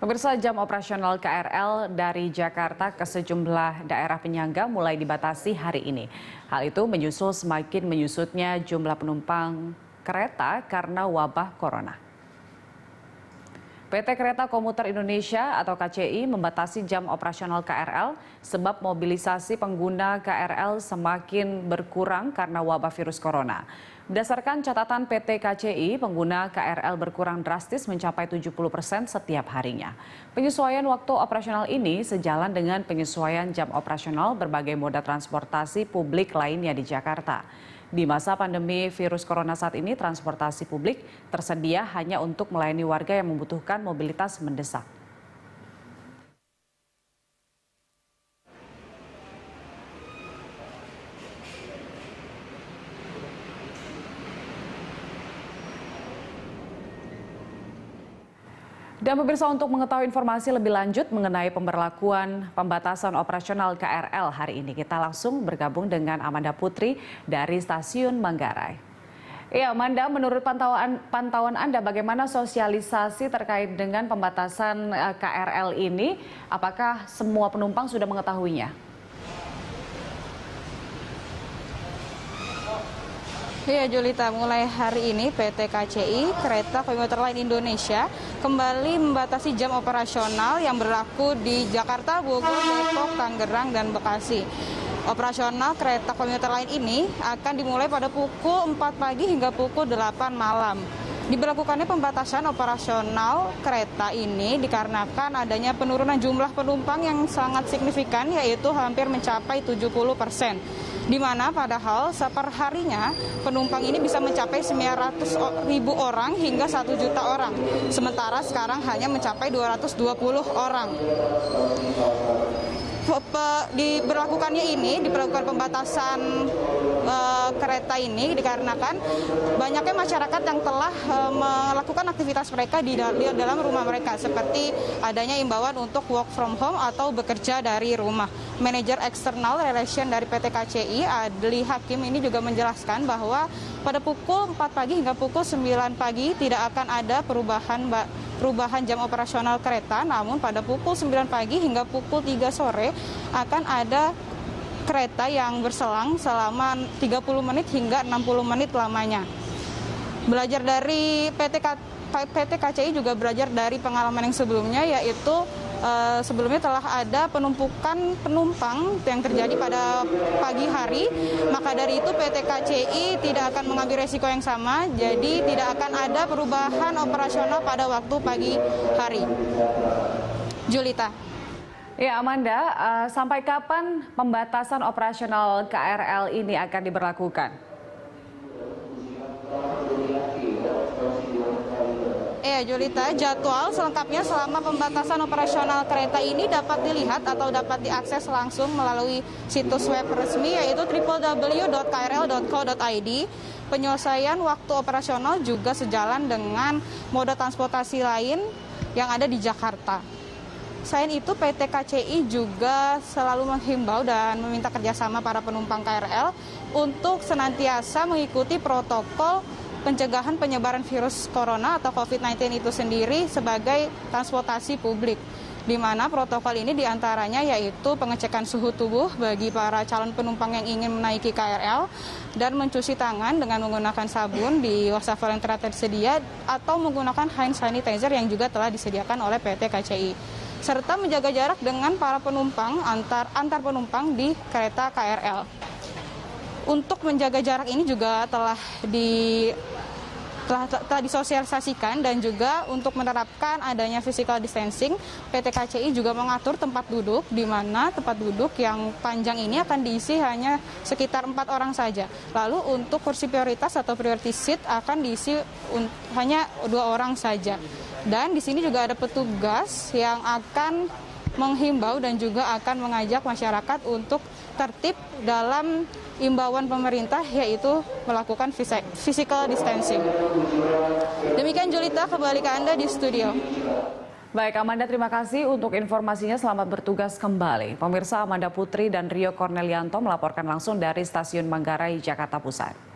Pemirsa, jam operasional KRL dari Jakarta ke sejumlah daerah penyangga mulai dibatasi hari ini. Hal itu menyusul semakin menyusutnya jumlah penumpang kereta karena wabah corona. PT Kereta Komuter Indonesia atau KCI membatasi jam operasional KRL sebab mobilisasi pengguna KRL semakin berkurang karena wabah virus corona. Berdasarkan catatan PT KCI, pengguna KRL berkurang drastis mencapai 70% setiap harinya. Penyesuaian waktu operasional ini sejalan dengan penyesuaian jam operasional berbagai moda transportasi publik lainnya di Jakarta. Di masa pandemi virus corona saat ini, transportasi publik tersedia hanya untuk melayani warga yang membutuhkan mobilitas mendesak. Dan pemirsa, untuk mengetahui informasi lebih lanjut mengenai pemberlakuan pembatasan operasional KRL hari ini, kita langsung bergabung dengan Amanda Putri dari Stasiun Manggarai. Ya, Amanda, menurut pantauan Anda, bagaimana sosialisasi terkait dengan pembatasan KRL ini? Apakah semua penumpang sudah mengetahuinya? Ya, Julita, mulai hari ini PT KCI, Kereta Komuter Line Indonesia, kembali membatasi jam operasional yang berlaku di Jakarta, Bogor, Depok, Tangerang, dan Bekasi. Operasional kereta komuter lain ini akan dimulai pada pukul 4 pagi hingga pukul 8 malam. Diberlakukannya pembatasan operasional kereta ini dikarenakan adanya penurunan jumlah penumpang yang sangat signifikan, yaitu hampir mencapai 70%. Di mana padahal seperharinya penumpang ini bisa mencapai 900.000 orang hingga 1 juta orang. Sementara sekarang hanya mencapai 220 orang. Diberlakukan pembatasan kereta ini dikarenakan banyaknya masyarakat yang telah melakukan aktivitas mereka di dalam rumah mereka, seperti adanya imbauan untuk work from home atau bekerja dari rumah. Manajer External Relation dari PT KCI, Adli Hakim, ini juga menjelaskan bahwa pada pukul 4 pagi hingga pukul 9 pagi tidak akan ada perubahan jam operasional kereta, namun pada pukul 9 pagi hingga pukul 3 sore akan ada kereta yang berselang selama 30 menit hingga 60 menit lamanya. Belajar dari PT KCI juga belajar dari pengalaman yang sebelumnya, yaitu sebelumnya telah ada penumpukan penumpang yang terjadi pada pagi hari. Maka dari itu PT KCI tidak akan mengambil resiko yang sama, jadi tidak akan ada perubahan operasional pada waktu pagi hari. Julita. Ya, Amanda, sampai kapan pembatasan operasional KRL ini akan diberlakukan? Ya, Julita, jadwal selengkapnya selama pembatasan operasional kereta ini dapat dilihat atau dapat diakses langsung melalui situs web resmi, yaitu www.krl.co.id. Penyelesaian waktu operasional juga sejalan dengan moda transportasi lain yang ada di Jakarta. Selain itu, PT KCI juga selalu menghimbau dan meminta kerjasama para penumpang KRL untuk senantiasa mengikuti protokol pencegahan penyebaran virus corona atau COVID-19 itu sendiri sebagai transportasi publik, di mana protokol ini diantaranya yaitu pengecekan suhu tubuh bagi para calon penumpang yang ingin menaiki KRL dan mencuci tangan dengan menggunakan sabun di wastafel yang telah tersedia atau menggunakan hand sanitizer yang juga telah disediakan oleh PT KCI, serta menjaga jarak dengan para penumpang antar penumpang di kereta KRL. Untuk menjaga jarak ini juga telah disosialisasikan, dan juga untuk menerapkan adanya physical distancing, PT KCI juga mengatur tempat duduk, di mana tempat duduk yang panjang ini akan diisi hanya sekitar 4 orang saja. Lalu untuk kursi prioritas atau priority seat akan diisi hanya 2 orang saja. Dan di sini juga ada petugas yang akan menghimbau dan juga akan mengajak masyarakat untuk tertib dalam imbauan pemerintah, yaitu melakukan physical distancing. Demikian, Julita, kembali ke Anda di studio. Baik, Amanda, terima kasih untuk informasinya. Selamat bertugas kembali. Pemirsa, Amanda Putri dan Rio Cornelianto melaporkan langsung dari Stasiun Manggarai, Jakarta Pusat.